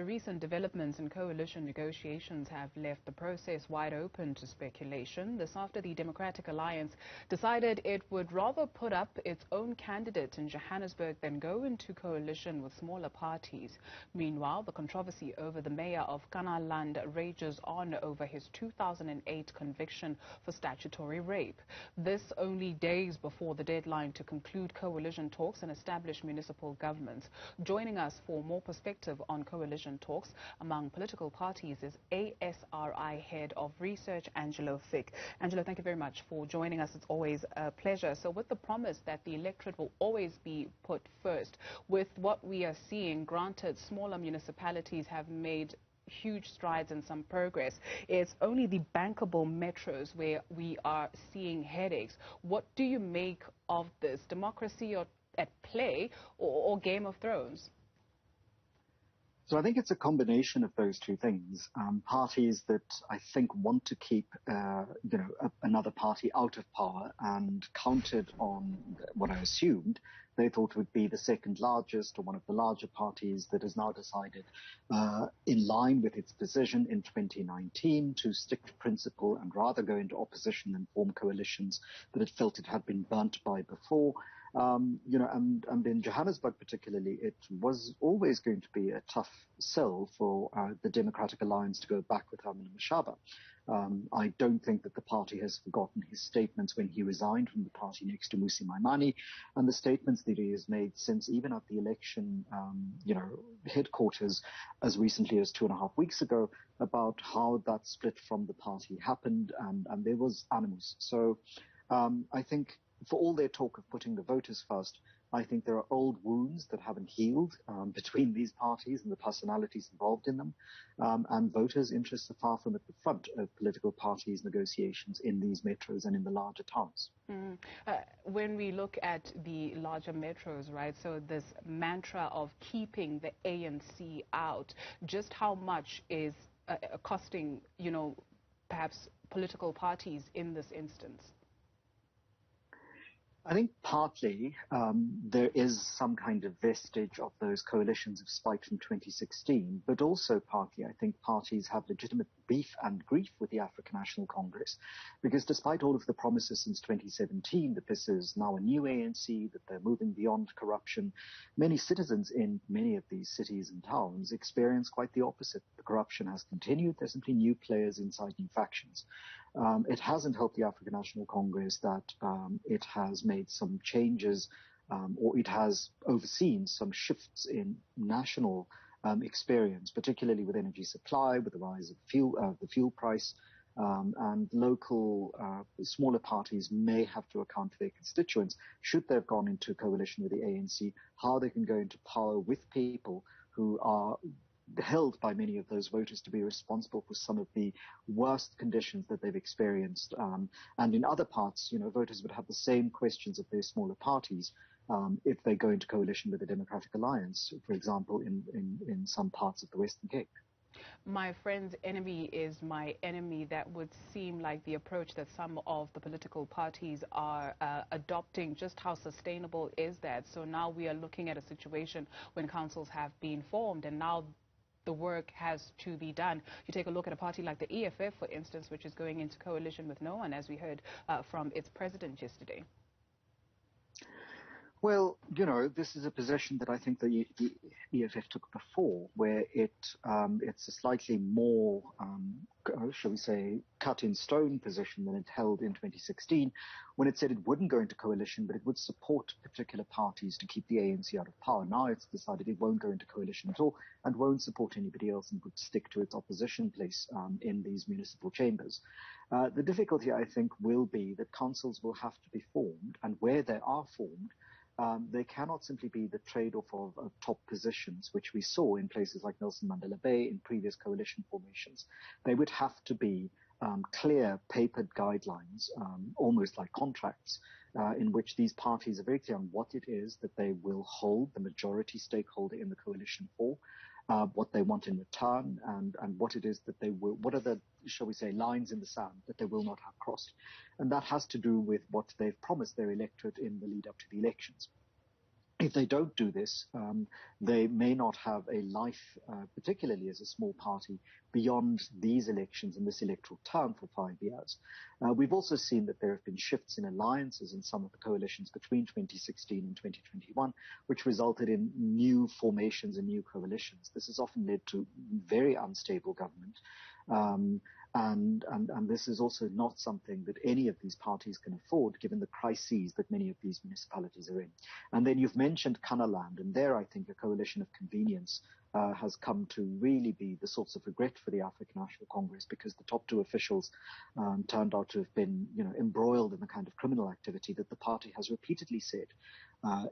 recent developments in coalition negotiations have left the process wide open to speculation. This after the Democratic Alliance decided it would rather put up its own candidate in Johannesburg than go into coalition with smaller parties. Meanwhile, the controversy over the mayor of Kanaland rages on over his 2008 conviction for statutory rape. This only days before the deadline to conclude coalition talks and establish municipal governments. Joining us for more perspective on coalition talks among political parties is ASRI Head of Research, Angelo Fick. Angelo, thank you very much for joining us. It's always a pleasure. So with the promise that the electorate will always be put first, with what we are seeing, granted smaller municipalities have made huge strides and some progress. It's only the bankable metros where we are seeing headaches. What do you make of this? Democracy at play or Game of Thrones? So I think it's a combination of those two things. Parties that I think want to keep, another party out of power and counted on what I assumed they thought would be the second largest or one of the larger parties that has now decided, in line with its decision in 2019, to stick to principle and rather go into opposition than form coalitions that it felt it had been burnt by before. And in Johannesburg particularly, it was always going to be a tough sell for the Democratic Alliance to go back with Herman Mashaba. I don't think that the party has forgotten his statements when he resigned from the party next to Musi Maimane, and the statements that he has made since even at the election, headquarters as recently as 2.5 weeks ago about how that split from the party happened, and there was animus. So I think for all their talk of putting the voters first, I think there are old wounds that haven't healed between these parties and the personalities involved in them. And voters' interests are far from at the front of political parties' negotiations in these metros and in the larger towns. When we look at the larger metros, right, so this mantra of keeping the ANC out, just how much is costing, perhaps political parties in this instance? I think partly there is some kind of vestige of those coalitions of spite from 2016, but also partly I think parties have legitimate beef and grief with the African National Congress, because despite all of the promises since 2017 that this is now a new ANC, that they're moving beyond corruption, many citizens in many of these cities and towns experience quite the opposite. The corruption has continued. There's simply new players inside new factions. It hasn't helped the African National Congress that it has made some changes or it has overseen some shifts in national experience, particularly with energy supply, with the rise of the fuel price, and local smaller parties may have to account for their constituents, should they have gone into coalition with the ANC, how they can go into power with people who are held by many of those voters to be responsible for some of the worst conditions that they've experienced. And in other parts, voters would have the same questions of their smaller parties if they go into coalition with the Democratic Alliance, for example, in some parts of the Western Cape. My friend's enemy is my enemy. That would seem like the approach that some of the political parties are adopting. Just how sustainable is that? So now we are looking at a situation when councils have been formed and now the work has to be done. You take a look at a party like the EFF, for instance, which is going into coalition with no one, as we heard from its president yesterday. Well, this is a position that I think the EFF took before, where it's a slightly more, shall we say, cut in stone position than it held in 2016, when it said it wouldn't go into coalition, but it would support particular parties to keep the ANC out of power. Now it's decided it won't go into coalition at all and won't support anybody else and would stick to its opposition place in these municipal chambers. The difficulty, I think, will be that councils will have to be formed, and where they are formed, they cannot simply be the trade-off of top positions, which we saw in places like Nelson Mandela Bay in previous coalition formations. They would have to be clear papered guidelines, almost like contracts, in which these parties are very clear on what it is that they will hold the majority stakeholder in the coalition for, what they want in return, and what it is that they will, what are the, shall we say, lines in the sand that they will not have crossed. And that has to do with what they've promised their electorate in the lead up to the elections. If they don't do this, they may not have a life, particularly as a small party, beyond these elections and this electoral term for 5 years. We've also seen that there have been shifts in alliances in some of the coalitions between 2016 and 2021, which resulted in new formations and new coalitions. This has often led to very unstable government. And this is also not something that any of these parties can afford, given the crises that many of these municipalities are in. And then you've mentioned Kanaland, and there I think a coalition of convenience has come to really be the source of regret for the African National Congress, because the top two officials turned out to have been, embroiled in the kind of criminal activity that the party has repeatedly said,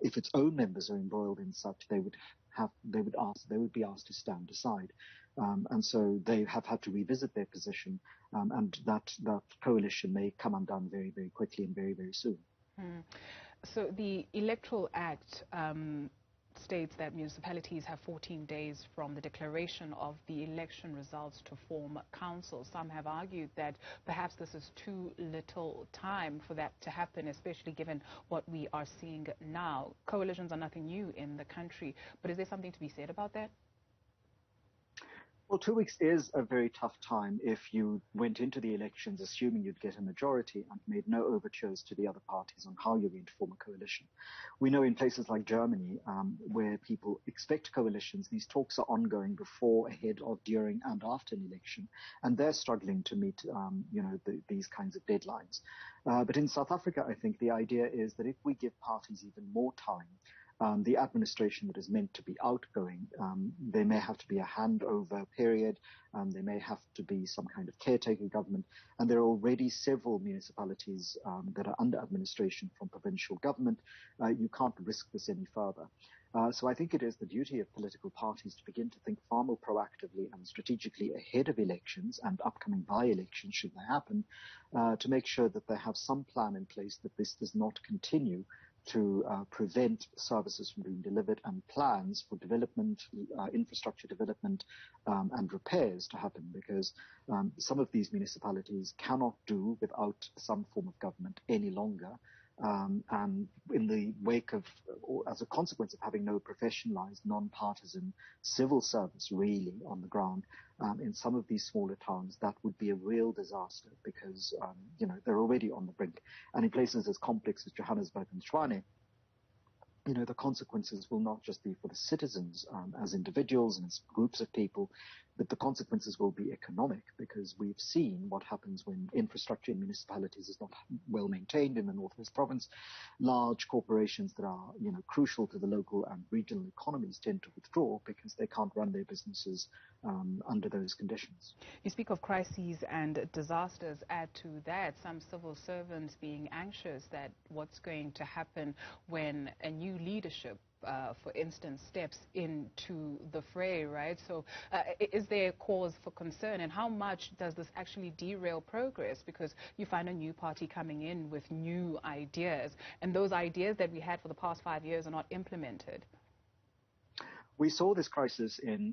if its own members are embroiled in such, they would be asked to stand aside. And so they have had to revisit their position, and that coalition may come undone very, very quickly and very, very soon. So the Electoral Act states that municipalities have 14 days from the declaration of the election results to form councils. Some have argued that perhaps this is too little time for that to happen, especially given what we are seeing now. Coalitions are nothing new in the country, but is there something to be said about that? Well, 2 weeks is a very tough time if you went into the elections assuming you'd get a majority and made no overtures to the other parties on how you're going to form a coalition. We know in places like Germany, where people expect coalitions, these talks are ongoing before, ahead of, during, and after an election, and they're struggling to meet, these kinds of deadlines. But in South Africa, I think the idea is that if we give parties even more time, the administration that is meant to be outgoing, there may have to be a handover period, there may have to be some kind of caretaker government, and there are already several municipalities that are under administration from provincial government. You can't risk this any further. So I think it is the duty of political parties to begin to think far more proactively and strategically ahead of elections and upcoming by-elections, should they happen, to make sure that they have some plan in place that this does not continue to prevent services from being delivered, and plans for development, infrastructure development, and repairs to happen, because some of these municipalities cannot do without some form of government any longer. And in the wake of, or as a consequence of having no professionalized, non-partisan civil service really on the ground, in some of these smaller towns, that would be a real disaster, because, they're already on the brink. And in places as complex as Johannesburg and Tshwane, the consequences will not just be for the citizens as individuals and as groups of people, but the consequences will be economic, because we've seen what happens when infrastructure in municipalities is not well maintained in the Northwest Province. Large corporations that are, crucial to the local and regional economies tend to withdraw because they can't run their businesses under those conditions. You speak of crises and disasters. Add to that some civil servants being anxious that what's going to happen when a new leadership, for instance, steps into the fray, right? So is there cause for concern, and how much does this actually derail progress? Because you find a new party coming in with new ideas, and those ideas that we had for the past 5 years are not implemented. We saw this crisis in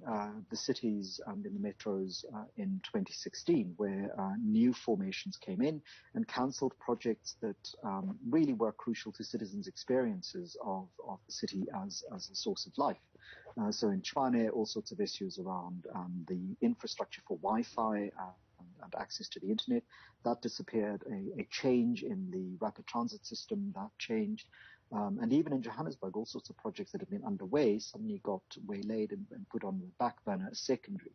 the cities and in the metros in 2016, where new formations came in and cancelled projects that really were crucial to citizens' experiences of the city as a source of life. So in Tshwane, all sorts of issues around the infrastructure for Wi-Fi and access to the internet, that disappeared. A change in the rapid transit system, that changed. And even in Johannesburg, all sorts of projects that have been underway suddenly got waylaid and put on the back burner as secondary.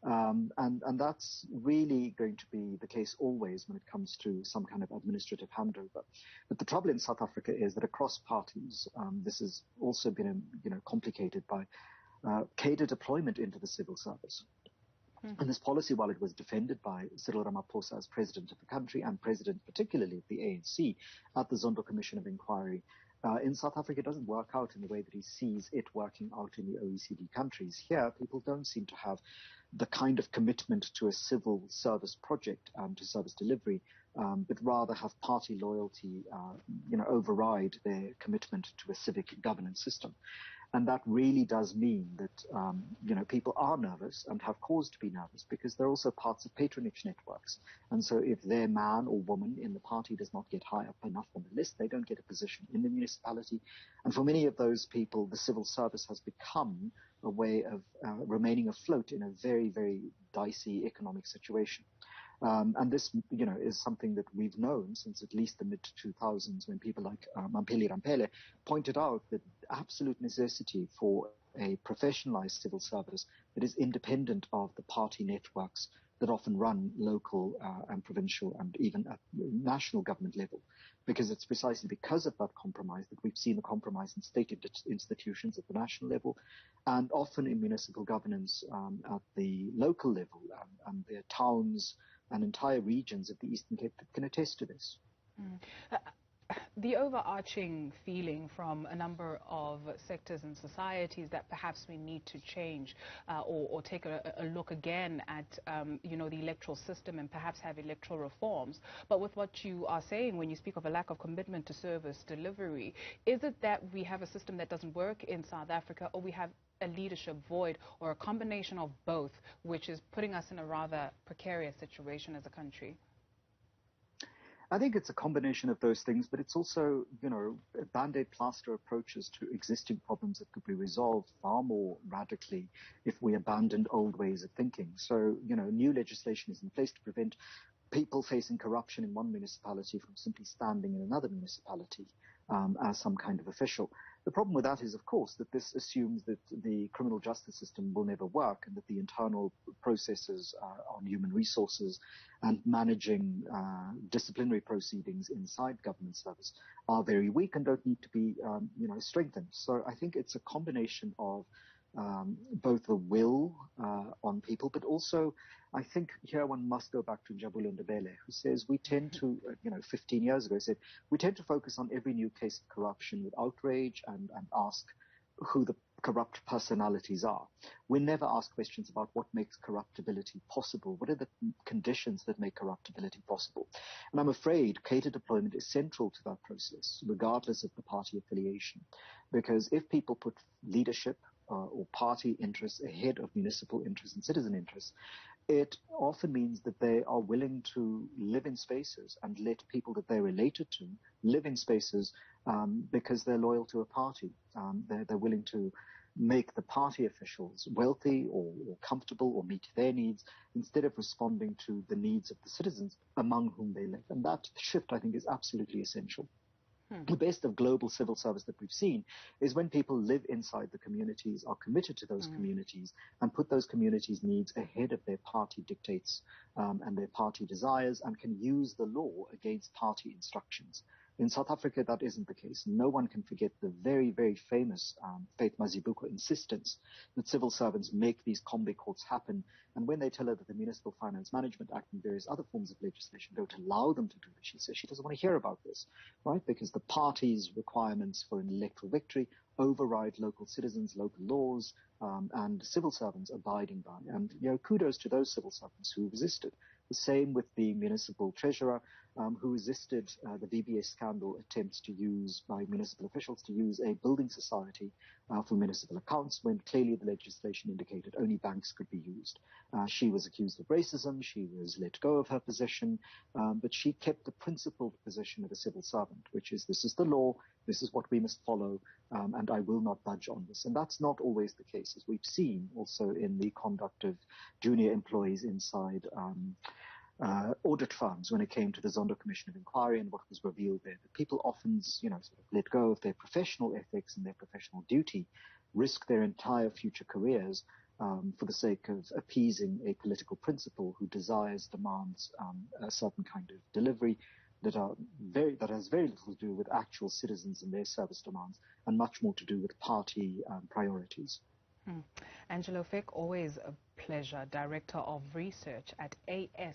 And that's really going to be the case always when it comes to some kind of administrative handover. But the trouble in South Africa is that across parties, this has also been complicated by cadre deployment into the civil service. And this policy, while it was defended by Cyril Ramaphosa as president of the country and president particularly of the ANC at the Zondo Commission of Inquiry, in South Africa, it doesn't work out in the way that he sees it working out in the OECD countries. Here, people don't seem to have the kind of commitment to a civil service project, to service delivery, but rather have party loyalty, override their commitment to a civic governance system. And that really does mean that, people are nervous and have cause to be nervous because they're also parts of patronage networks. And so if their man or woman in the party does not get high up enough on the list, they don't get a position in the municipality. And for many of those people, the civil service has become a way of remaining afloat in a very, very dicey economic situation. And this, is something that we've known since at least the mid-2000s when people like Mampeli Rampele pointed out that absolute necessity for a professionalized civil service that is independent of the party networks that often run local and provincial and even at national government level. Because it's precisely because of that compromise that we've seen a compromise in state institutions at the national level and often in municipal governance at the local level and their towns and entire regions of the Eastern Cape that can attest to this. The overarching feeling from a number of sectors and societies that perhaps we need to change or take a look again at, the electoral system and perhaps have electoral reforms. But with what you are saying when you speak of a lack of commitment to service delivery, is it that we have a system that doesn't work in South Africa, or we have a leadership void, or a combination of both, which is putting us in a rather precarious situation as a country? I think it's a combination of those things, but it's also, Band-Aid plaster approaches to existing problems that could be resolved far more radically if we abandoned old ways of thinking. So, new legislation is in place to prevent people facing corruption in one municipality from simply standing in another municipality as some kind of official. The problem with that is, of course, that this assumes that the criminal justice system will never work and that the internal processes on human resources and managing disciplinary proceedings inside government service are very weak and don't need to be, strengthened. So I think it's a combination of both the will on people, but also I think here one must go back to Njabulani Ndebele, who says we tend to, 15 years ago, said we tend to focus on every new case of corruption with outrage and ask who the corrupt personalities are. We never ask questions about what makes corruptibility possible. What are the conditions that make corruptibility possible? And I'm afraid cater deployment is central to that process, regardless of the party affiliation. Because if people put leadership or party interests ahead of municipal interests and citizen interests, it often means that they are willing to live in spaces and let people that they're related to live in spaces because they're loyal to a party. They're willing to make the party officials wealthy or comfortable or meet their needs instead of responding to the needs of the citizens among whom they live. And that shift, I think, is absolutely essential. The best of global civil service that we've seen is when people live inside the communities, are committed to those communities, and put those communities' needs ahead of their party dictates and their party desires, and can use the law against party instructions. In South Africa, that isn't the case. No one can forget the very, very famous Faith Mazibuko insistence that civil servants make these combi courts happen. And when they tell her that the Municipal Finance Management Act and various other forms of legislation don't allow them to do this, she says she doesn't want to hear about this, right? Because the party's requirements for an electoral victory override local citizens, local laws, and civil servants abiding by. And, kudos to those civil servants who resisted. The same with the municipal treasurer who resisted the VBS scandal attempts to use by municipal officials to use a building society for municipal accounts when clearly the legislation indicated only banks could be used. She was accused of racism. She was let go of her position, but she kept the principled position of a civil servant, which is this is the law, this is what we must follow, and I will not budge on this. And that's not always the case, as we've seen also in the conduct of junior employees inside audit firms when it came to the Zondo Commission of Inquiry and what was revealed there. That people often, sort of let go of their professional ethics and their professional duty, risk their entire future careers for the sake of appeasing a political principal who demands a certain kind of delivery that has very little to do with actual citizens and their service demands, and much more to do with party priorities. Angelo Fick, always a pleasure, Director of Research at ASRI.